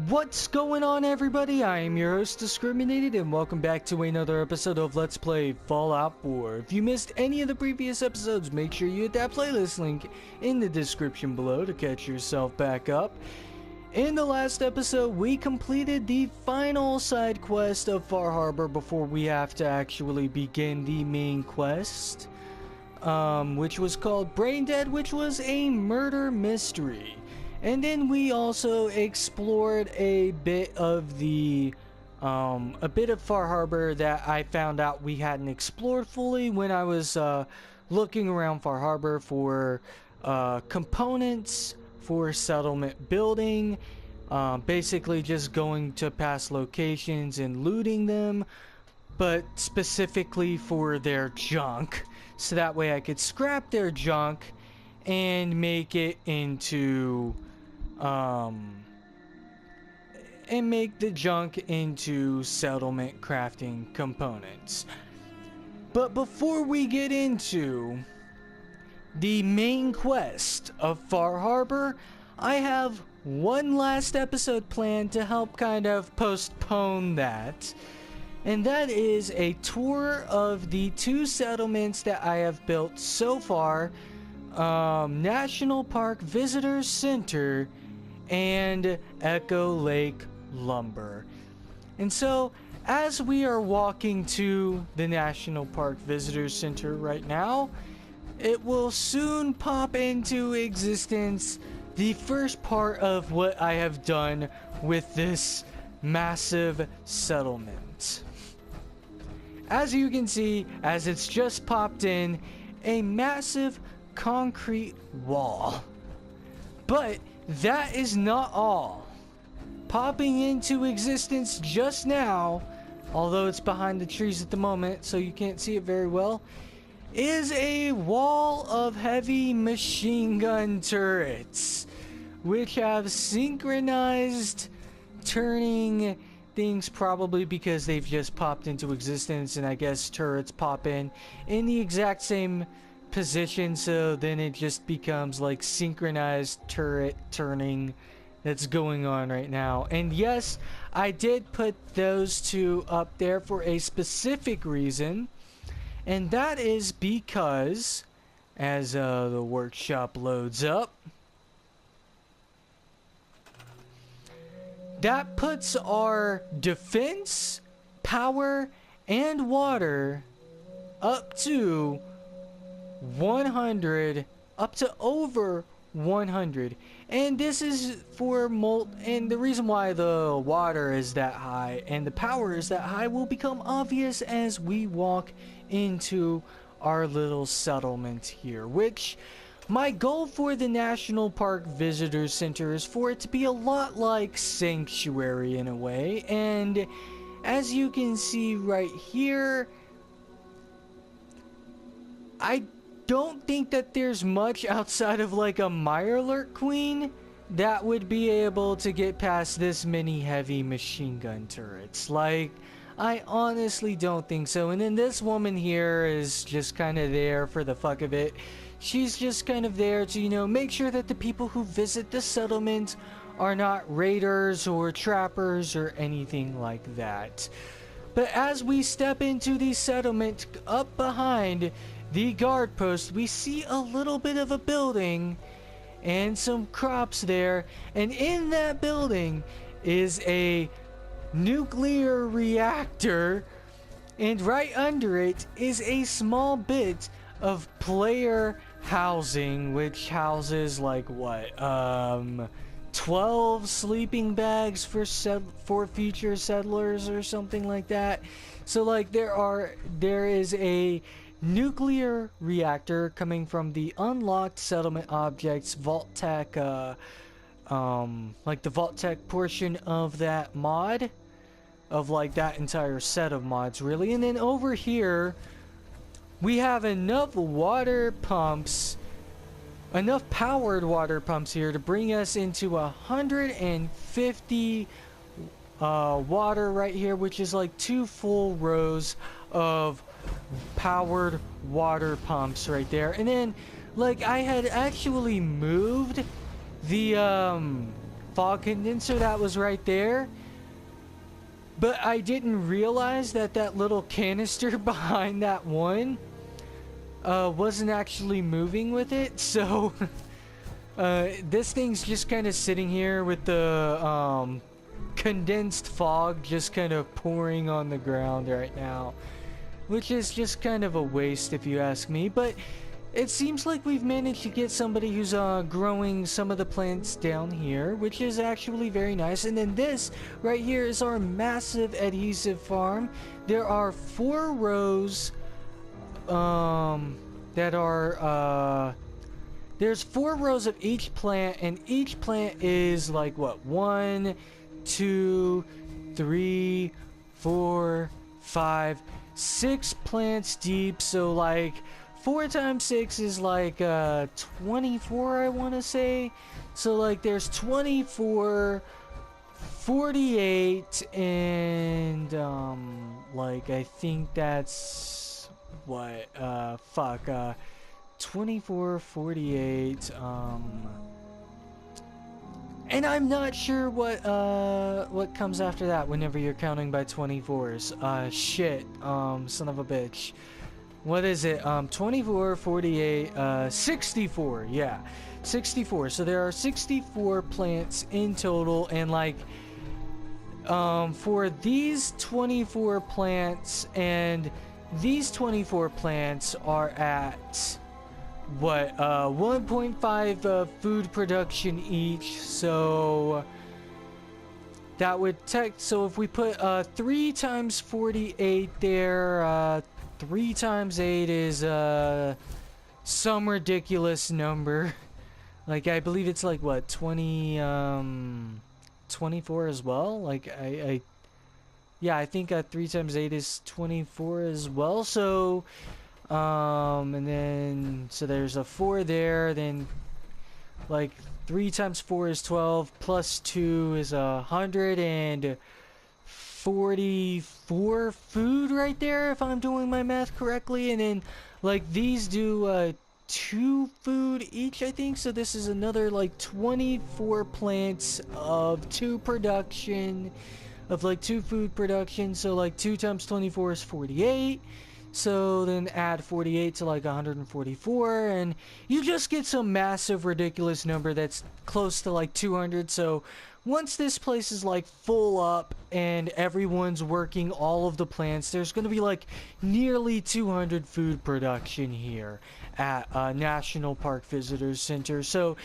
What's going on, everybody? I am your host, Discriminated, and welcome back to another episode of Let's Play Fallout 4. If you missed any of the previous episodes, make sure you hit that playlist link in the description below to catch yourself back up. In the last episode, we completed the final side quest of Far Harbor before we have to actually begin the main quest, which was called Brain Dead, which was a murder mystery. And then we also explored a bit of Far Harbor that I found out we hadn't explored fully when I was looking around Far Harbor for components for settlement building, basically just going to past locations and looting them, but specifically for their junk, so that way I could scrap their junk and make it into and make the junk into settlement crafting components. But before we get into the main quest of Far Harbor, I have one last episode planned to help kind of postpone that, and that is a tour of the two settlements that I have built so far, National Park Visitor Center and Echo Lake Lumber. And so, as we are walking to the National Park Visitor Center right now, it will soon pop into existence the first part of what I have done with this massive settlement. As you can see, as it's just popped in, a massive concrete wall. But that is not all. Popping into existence just now, although it's behind the trees at the moment so you can't see it very well, is a wall of heavy machine gun turrets, which have synchronized turning things, probably because they've just popped into existence, and I guess turrets pop in the exact same position, so then it just becomes like synchronized turret turning that's going on right now. And yes, I did put those two up there for a specific reason, and that is because as the workshop loads up, that puts our defense, power, and water up to 100, up to over 100. And this is for and the reason why the water is that high and the power is that high will become obvious as we walk into our little settlement here, which my goal for the National Park Visitor Center is for it to be a lot like Sanctuary in a way. And as you can see right here, I don't think that there's much outside of like a Mirelurk Queen that would be able to get past this many heavy machine gun turrets. Like, I honestly don't think so. And then this woman here is just kind of there for the fuck of it. She's just kind of there to, you know, make sure that the people who visit the settlement are not raiders or trappers or anything like that. But as we step into the settlement up behind the guard post, we see a little bit of a building and some crops there, and in that building is a nuclear reactor, and right under it is a small bit of player housing, which houses like what, 12 sleeping bags for future settlers or something like that. So like there is a nuclear reactor coming from the unlocked settlement objects vault tech, like the vault tech portion of that mod, of like that entire set of mods really. And then over here we have enough water pumps, enough powered water pumps here to bring us into 150 water right here, which is like 2 full rows of powered water pumps right there. And then like I had actually moved the fog condenser that was right there. But I didn't realize that that little canister behind that one wasn't actually moving with it. So this thing's just kind of sitting here with the condensed fog just kind of pouring on the ground right now, which is just kind of a waste if you ask me. But it seems like we've managed to get somebody who's growing some of the plants down here, which is actually very nice. And then this right here is our massive adhesive farm. There are 4 rows that are there's 4 rows of each plant, and each plant is like what, 1, 2, 3, 4, 5, 6 plants deep. So like 4 times 6 is like 24, I want to say. So like there's 24, 48, and like I think that's what 24, 48, and I'm not sure what comes after that whenever you're counting by 24s. Shit, son of a bitch. What is it? 24, 48, 64. Yeah, 64. So there are 64 plants in total, and like for these 24 plants and these 24 plants are at what 1.5 food production each. So that would so if we put 3 times 48 there, 3 times 8 is some ridiculous number. Like I believe it's like what, 24 as well. Like yeah, I think 3 times 8 is 24 as well. So and then so there's a 4 there, then like 3 times 4 is 12, plus 2 is 144 food right there, if I'm doing my math correctly. And then like these do 2 food each, I think. So this is another like 24 plants of 2 production, of like 2 food production. So like 2 times 24 is 48. So then add 48 to like 144, and you just get some massive ridiculous number that's close to like 200. So once this place is like full up and everyone's working all of the plants, there's going to be like nearly 200 food production here at National Park Visitors Center. So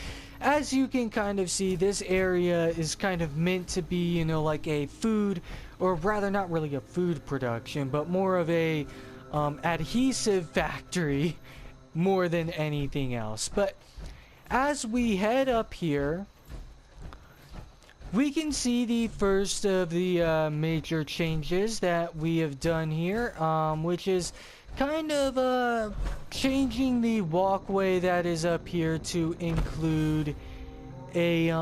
as you can kind of see, this area is kind of meant to be, you know, like a food, or rather not really a food production, but more of a adhesive factory more than anything else. But as we head up here, we can see the first of the major changes that we have done here, which is kind of changing the walkway that is up here to include a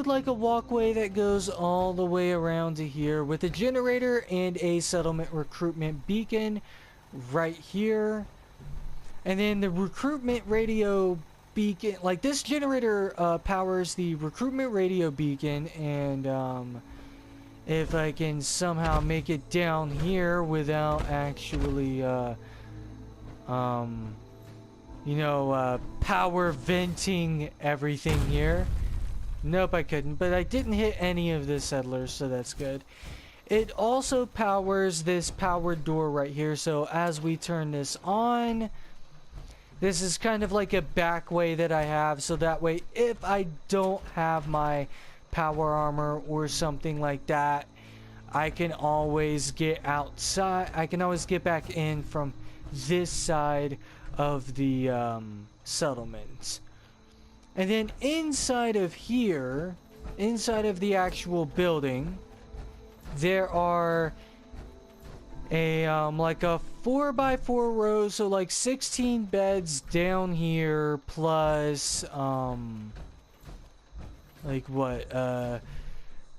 like a walkway that goes all the way around to here, with a generator and a settlement recruitment beacon right here. And then the recruitment radio beacon, like this generator powers the recruitment radio beacon. And if I can somehow make it down here without actually power venting everything here. Nope, I couldn't, but I didn't hit any of the settlers, so that's good. It also powers this powered door right here, so as we turn this on, this is kind of like a back way that I have, so that way if I don't have my power armor or something like that, I can always get outside. I can always get back in from this side of the settlement. And then inside of here, inside of the actual building, there are a like a 4x4 row, so like 16 beds down here, plus like what,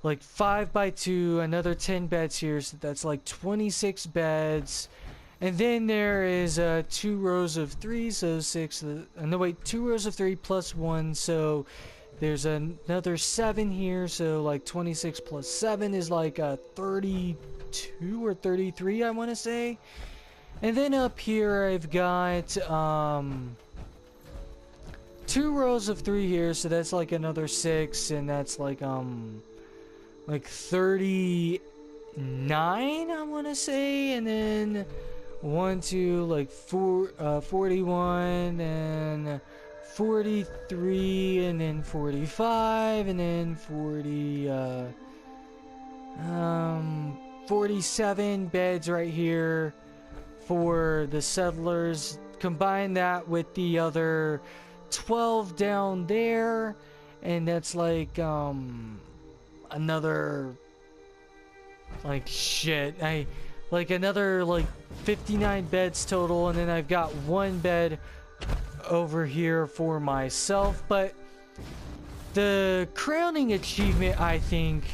like 5x2, another 10 beds here, so that's like 26 beds. And then there is 2 rows of 3, so 6, no wait, 2 rows of 3 plus 1, so There's another 7 here, so like 26 plus 7 is like 32 or 33, I want to say. And then up here I've got 2 rows of 3 here, so that's like another 6, and that's like 39, I want to say. And then 1, 2, like 41, and 43, and then 45, and then 47 beds right here for the settlers. Combine that with the other 12 down there, and that's like another another 59 beds total. And then I've got 1 bed over here for myself. But the crowning achievement, I think,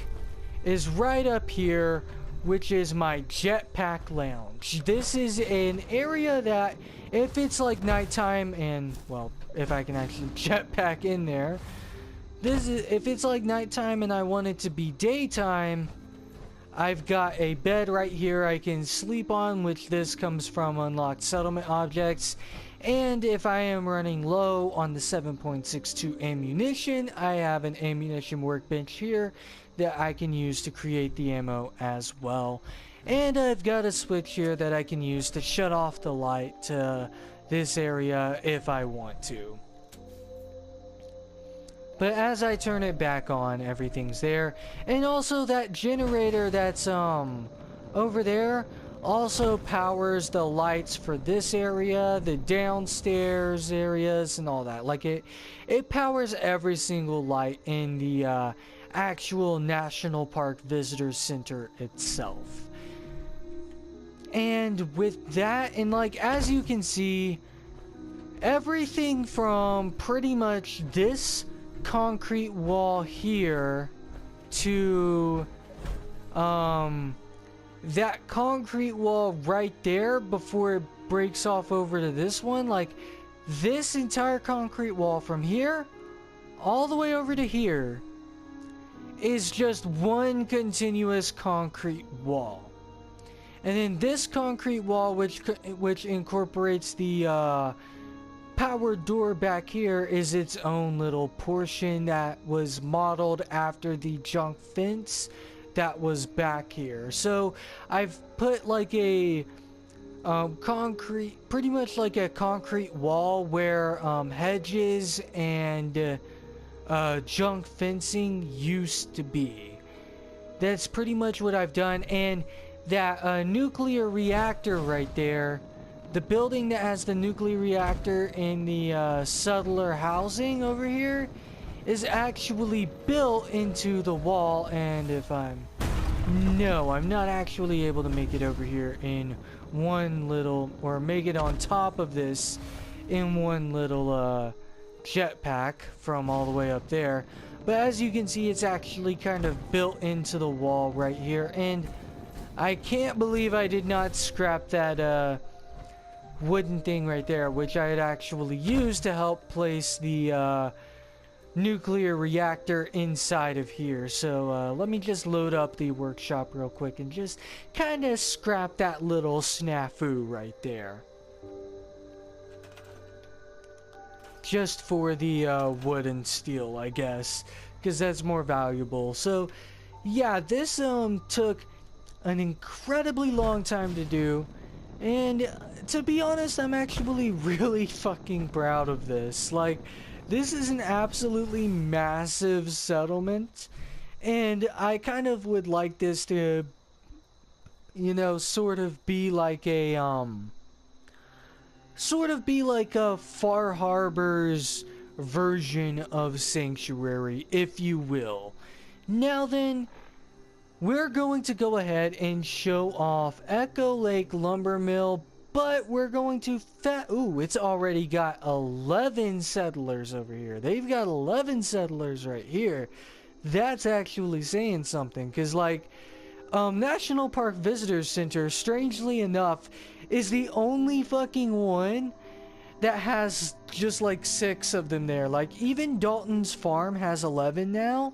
is right up here, which is my Jetpack Lounge. This is an area that, if it's like nighttime, and well, if I can actually jetpack in there, if it's like nighttime and I want it to be daytime, I've got a bed right here I can sleep on, which this comes from unlocked settlement objects. And if I am running low on the 7.62 ammunition, I have an ammunition workbench here that I can use to create the ammo as well. And I've got a switch here that I can use to shut off the light to this area if I want to. But as I turn it back on, everything's there. And also that generator that's over there also powers the lights for this area, the downstairs areas, and all that. Like it powers every single light in the actual National Park Visitor Center itself. And with that, and like as you can see, everything from pretty much this concrete wall here to that concrete wall right there before it breaks off over to this one, like this entire concrete wall from here all the way over to here is just one continuous concrete wall. And then this concrete wall, which incorporates the power door back here, is its own little portion that was modeled after the junk fence that was back here. So I've put like a concrete, pretty much like a concrete wall where hedges and junk fencing used to be. That's pretty much what I've done. And that nuclear reactor right there, the building that has the nuclear reactor in the settler housing over here, is actually built into the wall. And if I'm not actually able to make it over here in one little, or make it on top of this in one little jetpack from all the way up there. But as you can see, it's actually kind of built into the wall right here. And I can't believe I did not scrap that wooden thing right there, which I had actually used to help place the nuclear reactor inside of here. So let me just load up the workshop real quick and just kind of scrap that little snafu right there, just for the wood and steel, I guess, because that's more valuable. So yeah, this took an incredibly long time to do, and to be honest, I'm actually really fucking proud of this. Like, this is an absolutely massive settlement, and I kind of would like this to, you know, sort of be like a Far Harbor's version of Sanctuary, if you will. Now then, we're going to go ahead and show off Echo Lake Lumber Mill, but we're going to ooh, it's already got 11 settlers over here. They've got 11 settlers right here. That's actually saying something, because like National Park Visitor Center, strangely enough, is the only fucking one that has just like 6 of them there. Like even Dalton's farm has 11 now,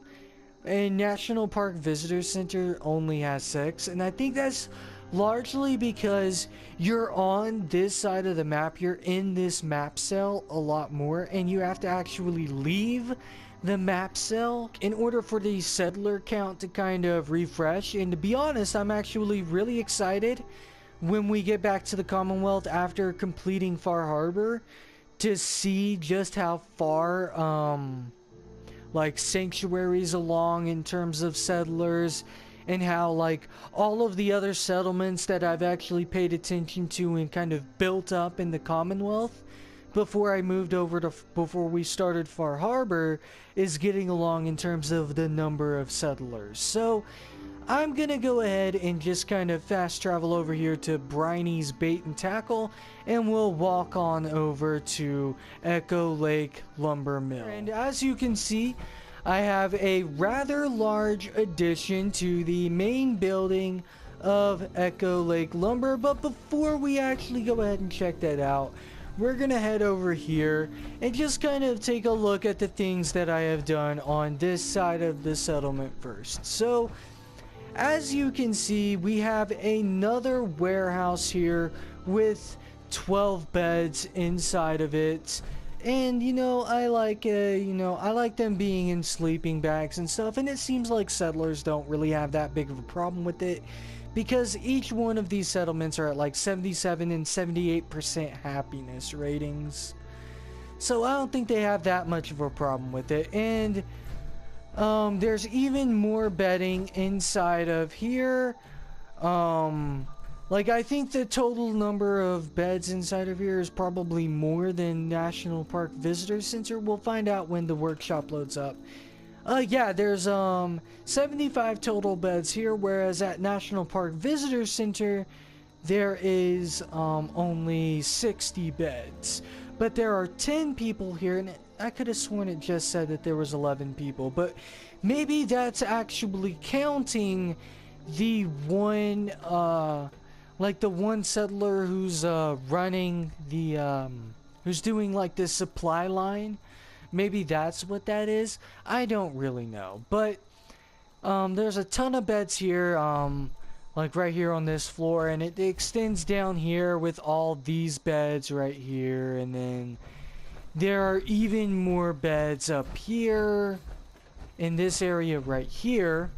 and National Park Visitor Center only has 6. And I think that's largely because you're on this side of the map, you're in this map cell a lot more, and you have to actually leave the map cell in order for the settler count to kind of refresh. And to be honest, I'm actually really excited when we get back to the Commonwealth after completing Far Harbor to see just how far like sanctuaries along in terms of settlers, and how like all of the other settlements that I've actually paid attention to and kind of built up in the Commonwealth before I moved over to before we started Far Harbor is getting along in terms of the number of settlers. So I'm gonna go ahead and just kind of fast travel over here to Briny's Bait and Tackle, and we'll walk on over to Echo Lake Lumber Mill. And as you can see, I have a rather large addition to the main building of Echo Lake Lumber. But before we actually go ahead and check that out, we're gonna head over here and just kind of take a look at the things that I have done on this side of the settlement first. So as you can see, we have another warehouse here with 12 beds inside of it. And I like them being in sleeping bags and stuff, and it seems like settlers don't really have that big of a problem with it, because each one of these settlements are at like 77 and 78% happiness ratings. So I don't think they have that much of a problem with it. And there's even more bedding inside of here. Like I think the total number of beds inside of here is probably more than National Park Visitor Center. We'll find out when the workshop loads up. Yeah, there's 75 total beds here, whereas at National Park Visitor Center there is only 60 beds. But there are 10 people here, and I could have sworn it just said that there was 11 people, but maybe that's actually counting the one like the one settler who's running the who's doing like this supply line. Maybe that's what that is. I don't really know, but there's a ton of beds here, like right here on this floor, and it extends down here with all these beds right here, and then there are even more beds up here in this area right here.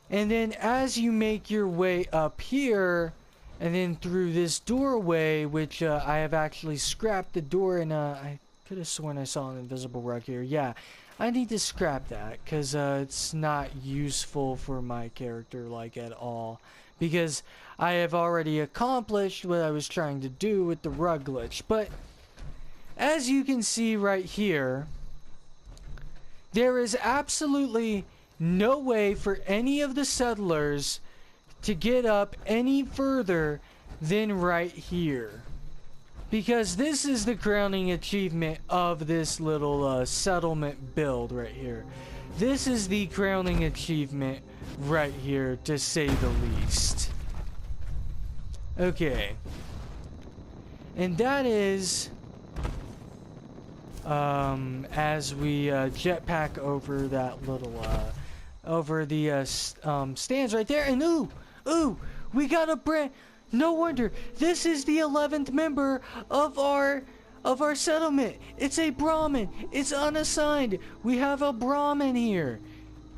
And then as you make your way up here and then through this doorway, which I have actually scrapped the door, and I could have sworn I saw an invisible rug here. Yeah, I need to scrap that because it's not useful for my character like at all, because I have already accomplished what I was trying to do with the rug glitch. But as you can see right here, there is absolutely no way for any of the settlers to get up any further than right here, because this is the crowning achievement of this little settlement build right here. This is the crowning achievement right here, to say the least. Okay, and that is as we jetpack over that little over the stands right there, and ooh, we got a brand. No wonder this is the 11th member of our settlement. It's a Brahmin. It's unassigned. We have a Brahmin here.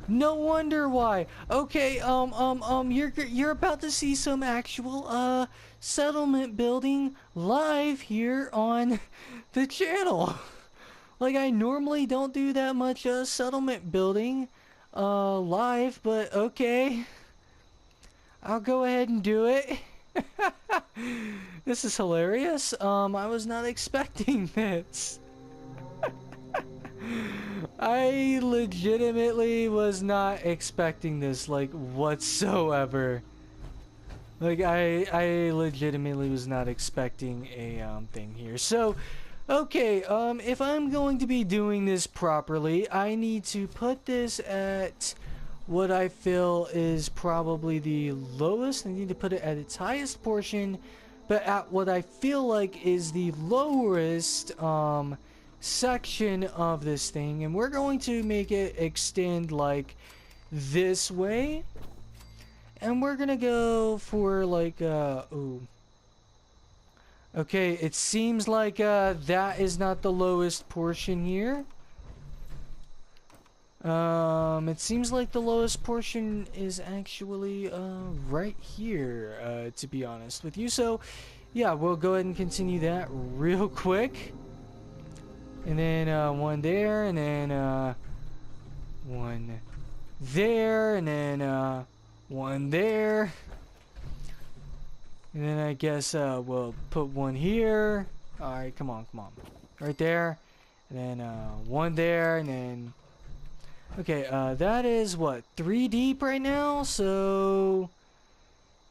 No wonder why. Okay, you're about to see some actual settlement building live here on the channel. Like, I normally don't do that much settlement building live, but okay, I'll go ahead and do it. This is hilarious. I was not expecting this. I legitimately was not expecting this, like, whatsoever. Like, I legitimately was not expecting a thing here. So okay, if I'm going to be doing this properly, I need to put this at what I feel is probably the lowest. I need to put it at its highest portion but at what I feel like is the lowest section of this thing, and we're going to make it extend like this way, and we're gonna go for like ooh. Okay, it seems like that is not the lowest portion here. It seems like the lowest portion is actually right here, to be honest with you. So yeah, we'll go ahead and continue that real quick. And then one there, and then one there, and then one there. And then I guess we'll put one here. Alright, come on. Right there. And then one there, and then... Okay, that is what? 3 deep right now? So...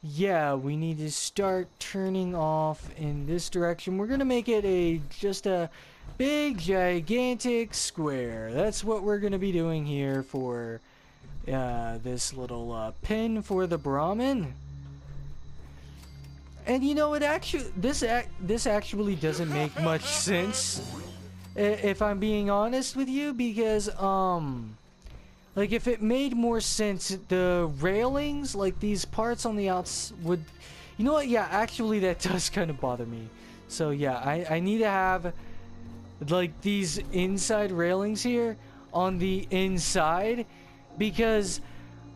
yeah, we need to start turning off in this direction. We're gonna make it just a big, gigantic square. That's what we're gonna be doing here for this little pin for the Brahmin. And you know, this actually doesn't make much sense, if I'm being honest with you, because like if it made more sense, the railings, like these parts on the outs would, you know what? Yeah, actually that does kind of bother me. So yeah, I need to have like these inside railings here on the inside, because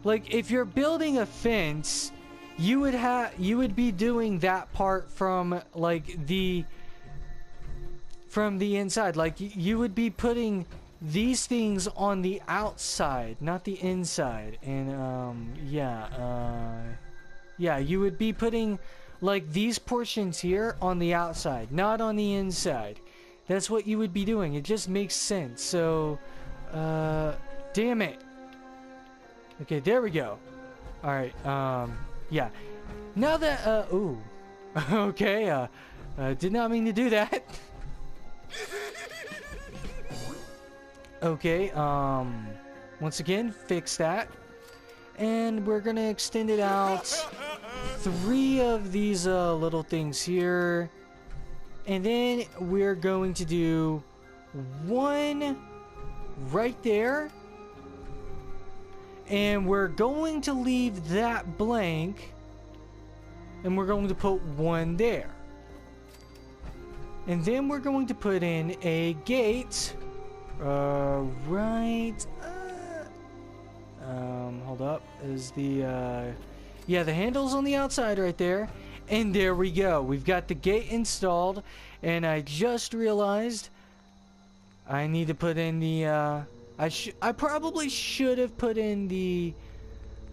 like if you're building a fence, you would be doing that part from like the inside. Like you would be putting these things on the outside, not the inside. And yeah, you would be putting like these portions here on the outside, not on the inside. That's what you would be doing. It just makes sense. So damn it. Okay, there we go. All right, yeah. Now that ooh. Okay, did not mean to do that. Okay, once again, fix that. And we're gonna extend it out 3 of these little things here. And then we're going to do 1 right there. And we're going to leave that blank. And we're going to put 1 there. And then we're going to put in a gate. Right. Hold up. Is the yeah, the handle's on the outside right there. And there we go. We've got the gate installed. And I just realized I need to put in the I probably should have put in the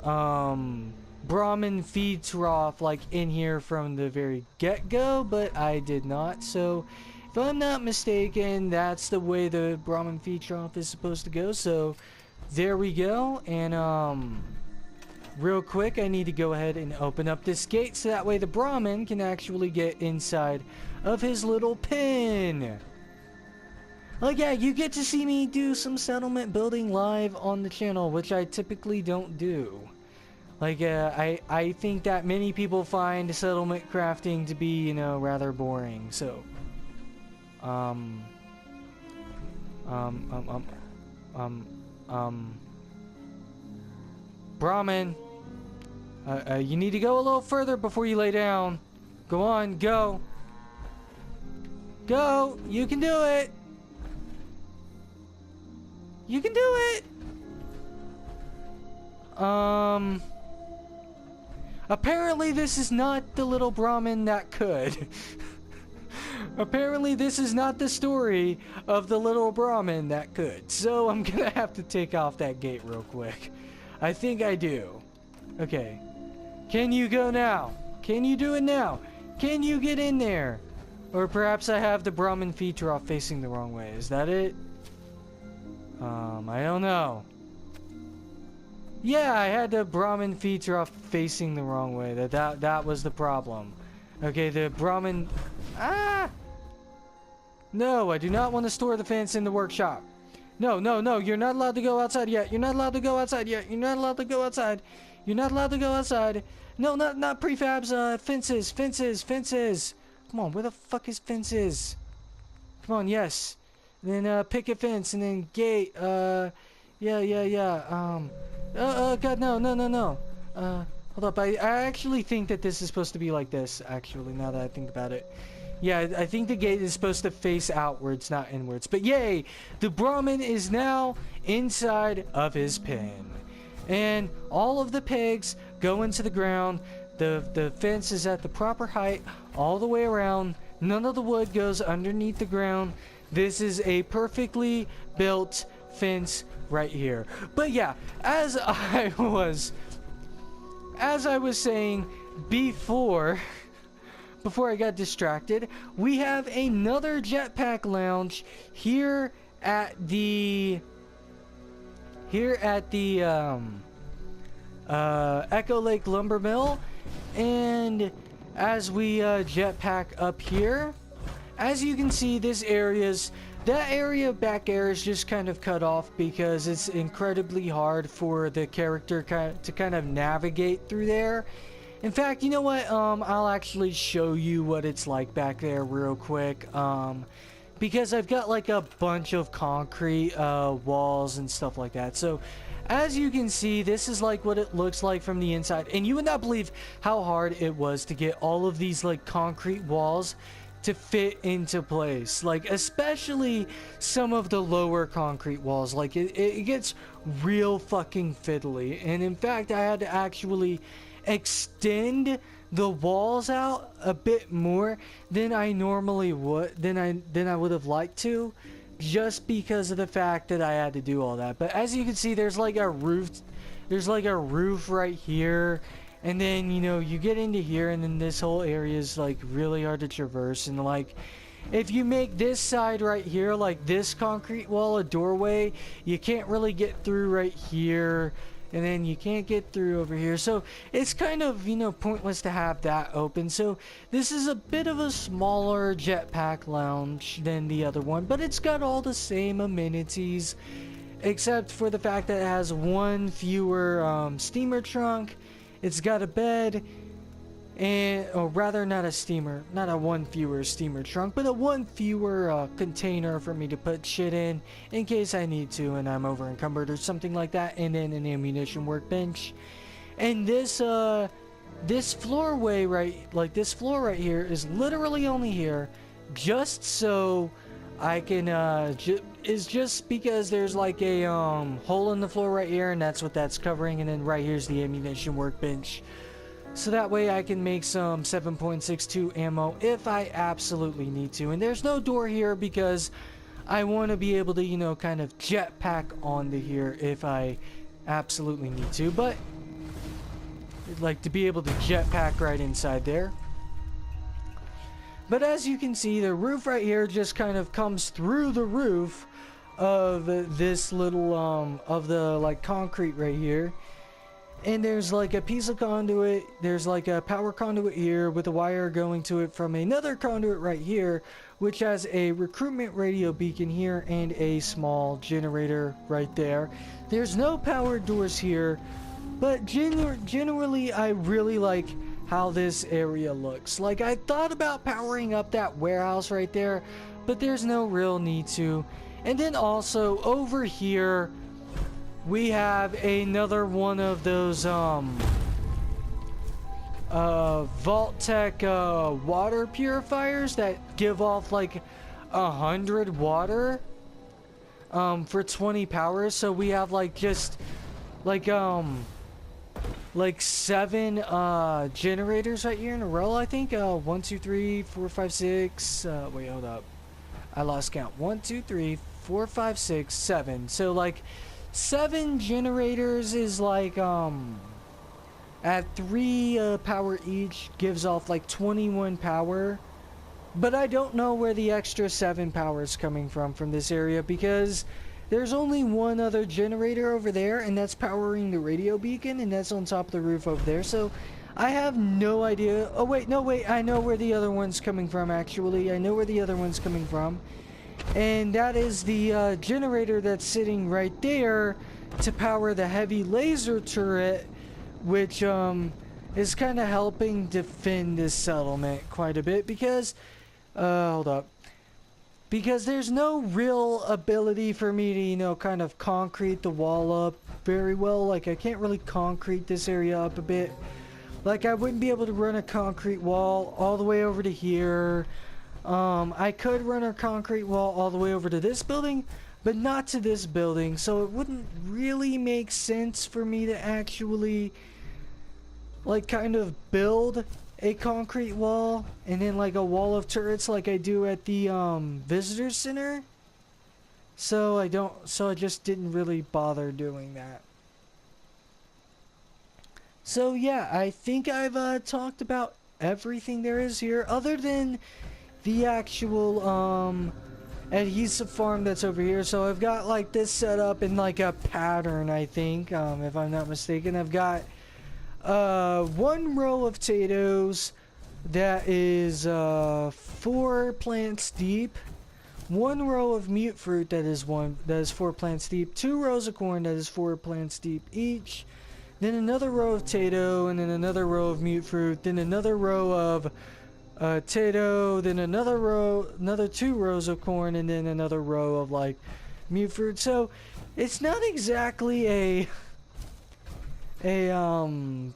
Brahmin feed trough like in here from the very get-go, but I did not. So if I'm not mistaken, that's the way the Brahmin feed trough is supposed to go. So there we go. And real quick, I need to go ahead and open up this gate so that way the Brahmin can actually get inside of his little pen. Like, yeah, you get to see me do some settlement building live on the channel, which I typically don't do. Like, I think that many people find settlement crafting to be, you know, rather boring. So, Brahmin, you need to go a little further before you lay down. Go on, go. Go, you can do it. You can do it. Apparently this is not the little Brahmin that could. Apparently this is not the story of the little Brahmin that could. So I'm gonna have to take off that gate real quick. I think I do. Okay. Can you go now? Can you do it now? Can you get in there? Or perhaps I have the Brahmin feed trough facing the wrong way. Is that it? I don't know. Yeah, I had the Brahmin feed trough facing the wrong way. That was the problem. Okay, the Brahmin... Ah! No, I do not want to store the fence in the workshop. No, no, no, you're not allowed to go outside yet. You're not allowed to go outside yet. You're not allowed to go outside. You're not allowed to go outside. No, not prefabs. Fences. Come on, where the fuck is fences? Come on, yes. And then picket fence, and then gate. Yeah. God, no. Hold up. I actually think that this is supposed to be like this. Actually, now that I think about it. Yeah, I think the gate is supposed to face outwards, not inwards. But yay, the Brahmin is now inside of his pen. And all of the pegs go into the ground. The fence is at the proper height all the way around. None of the wood goes underneath the ground. This is a perfectly built fence right here. But yeah, as I was saying before I got distracted, we have another Jetpack Lounge here at the Echo Lake Lumber Mill. And as we jetpack up here, as you can see, that area back there is just kind of cut off because it's incredibly hard for the character to kind of navigate through there. In fact, you know what? I'll actually show you what it's like back there real quick. Because I've got like a bunch of concrete walls and stuff like that. So as you can see, this is like what it looks like from the inside. And you would not believe how hard it was to get all of these like concrete walls to fit into place. Like especially some of the lower concrete walls. Like it gets real fucking fiddly. And in fact, I had to actually extend the walls out a bit more than I normally would, than I would have liked to, just because of the fact that I had to do all that. But as you can see, there's like a roof right here, and then you get into here, and then this whole area is like really hard to traverse. And like if you make this side right here, like this concrete wall, a doorway, you can't really get through right here. And then you can't get through over here. So it's kind of, pointless to have that open. So this is a bit of a smaller Jetpack Lounge than the other one. But it's got all the same amenities. Except for the fact that it has one fewer steamer trunk. It's got a bed. Or rather, not a one fewer steamer trunk, but a one fewer container for me to put shit in case I need to and I'm over encumbered or something like that. And then an ammunition workbench. And this floor right here is literally only here just so I can is just because there's like a hole in the floor right here, and that's what that's covering. And then right here's the ammunition workbench. So that way I can make some 7.62 ammo if I absolutely need to. And there's no door here because I want to be able to, kind of jetpack onto here if I absolutely need to. But I'd like to be able to jetpack right inside there. But as you can see, the roof right here just kind of comes through the roof of this little, of the like concrete right here. And there's like a piece of conduit, there's like a power conduit here with a wire going to it from another conduit right here, which has a recruitment radio beacon here and a small generator right there. There's no power doors here, but generally I really like how this area looks. Like I thought about powering up that warehouse right there, but there's no real need to. And then also over here, we have another one of those Vault-Tec water purifiers that give off like 100 water for 20 power. So we have like just like 7 generators right here in a row, I think. 1 2 3 4 5 6 wait, hold up, I lost count. 1 2 3 4 5 6 7. So like 7 generators is like at 3 power each gives off like 21 power. But I don't know where the extra 7 power is coming from this area, because there's only one other generator over there, and that's powering the radio beacon, and that's on top of the roof over there. So I have no idea. Oh wait, no wait, I know where the other one's coming from. Actually, I know where the other one's coming from. And that is the generator that's sitting right there to power the heavy laser turret, which is kind of helping defend this settlement quite a bit because hold up, because there's no real ability for me to, you know, kind of concrete the wall up very well. Like, I can't really concrete this area up a bit. Like, I wouldn't be able to run a concrete wall all the way over to here. I could run a concrete wall all the way over to this building, but not to this building, so it wouldn't really make sense for me to actually, like, kind of build a concrete wall and then like a wall of turrets like I do at the visitor center. So I just didn't really bother doing that. So yeah, I think I've talked about everything there is here other than the actual adhesive farm that's over here. So I've got like this set up in like a pattern, I think, if I'm not mistaken. I've got one row of potatoes that is 4 plants deep, one row of mute fruit that is 4 plants deep, 2 rows of corn that is 4 plants deep each, then another row of potato, and then another row of mute fruit, then another row of potato, then another 2 rows of corn, and then another row of like mute fruit. So it's not exactly a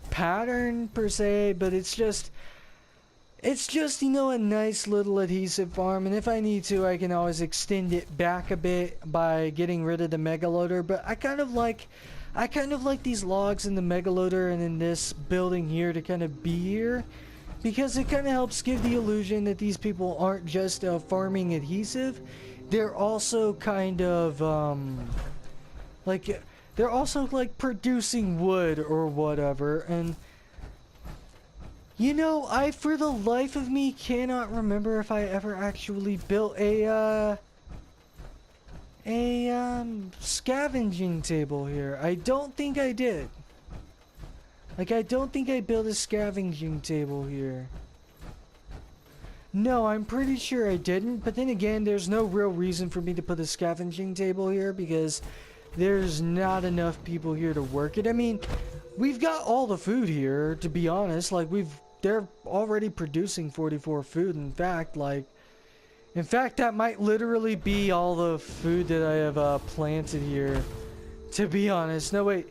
pattern per se, but it's just, you know, a nice little adhesive farm. And if I need to, I can always extend it back a bit by getting rid of the mega loader. But I kind of like these logs in the mega loader and in this building here to kind of be here, because it kind of helps give the illusion that these people aren't just farming adhesive. They're also kind of like, they're also like producing wood or whatever. And you know, I for the life of me cannot remember if I ever actually built a scavenging table here. I don't think I did. Like, I don't think I built a scavenging table here. No, I'm pretty sure I didn't. But then again, there's no real reason for me to put a scavenging table here because there's not enough people here to work it. I mean, we've got all the food here, to be honest. Like, they're already producing 44 food. In fact, that might literally be all the food that I have planted here, to be honest. No wait,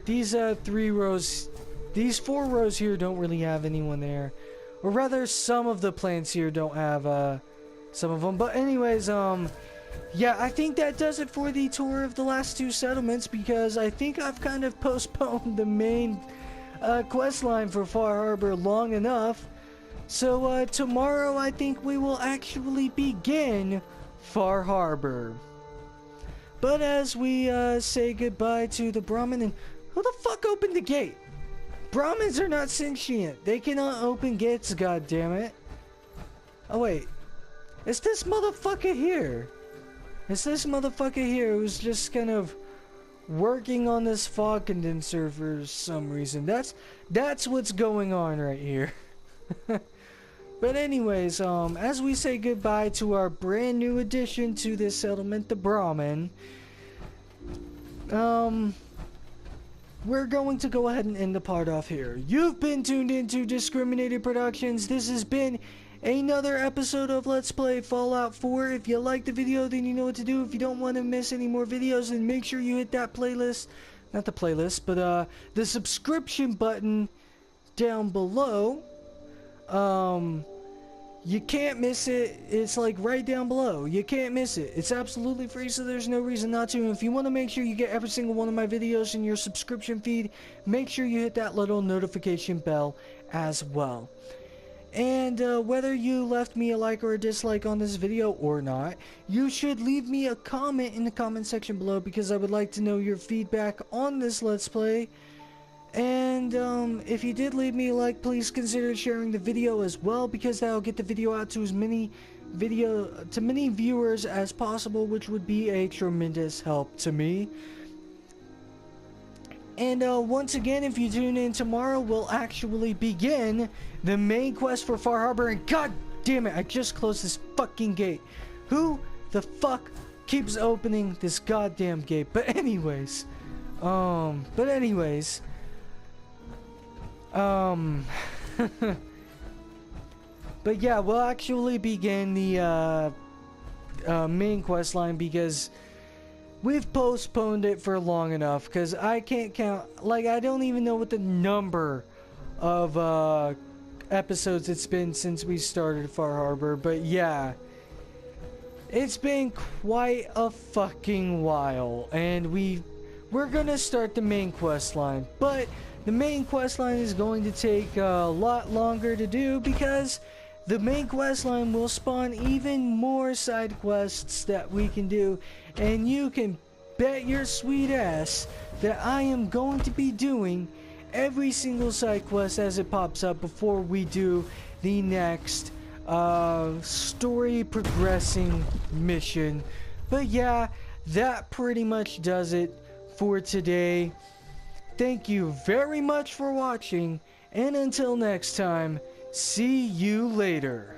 these 3 rows, these 4 rows here don't really have anyone there. Or rather, some of the plants here don't have some of them. But anyways, yeah, I think that does it for the tour of the last 2 settlements, because I think I've kind of postponed the main quest line for Far Harbor long enough. So tomorrow I think we will actually begin Far Harbor. But as we say goodbye to the Brahmin, and who the fuck opened the gate? Brahmins are not sentient. They cannot open gates, goddammit. Oh wait, it's this motherfucker here. It's this motherfucker here who's just kind of working on this fog condenser for some reason. That's what's going on right here. But anyways, as we say goodbye to our brand new addition to this settlement, the Brahmin, we're going to go ahead and end the part off here. You've been tuned into Discriminated Productions. This has been another episode of Let's Play Fallout 4. If you like the video, then you know what to do. If you don't want to miss any more videos, then make sure you hit that playlist, not the playlist, but the subscription button down below. You can't miss it. It's like right down below. You can't miss it. It's absolutely free, so there's no reason not to. And if you want to make sure you get every single one of my videos in your subscription feed, make sure you hit that little notification bell as well. And whether you left me a like or a dislike on this video or not, you should leave me a comment in the comment section below, because I would like to know your feedback on this Let's Play. And if you did leave me a like, please consider sharing the video as well, because that'll get the video out to as many viewers as possible, which would be a tremendous help to me. And once again, if you tune in tomorrow, we'll actually begin the main quest for Far Harbor. And god damn it, I just closed this fucking gate. Who the fuck keeps opening this goddamn gate? But anyways, Um, but yeah, we'll actually begin the main quest line because we've postponed it for long enough. Because I can't count, like, I don't even know what the number of episodes it's been since we started Far Harbor. But yeah, it's been quite a fucking while, and we're gonna start the main quest line, but the main quest line is going to take a lot longer to do because the main quest line will spawn even more side quests that we can do, and you can bet your sweet ass that I am going to be doing every single side quest as it pops up before we do the next story progressing mission. But yeah, that pretty much does it for today. Thank you very much for watching, and until next time, see you later.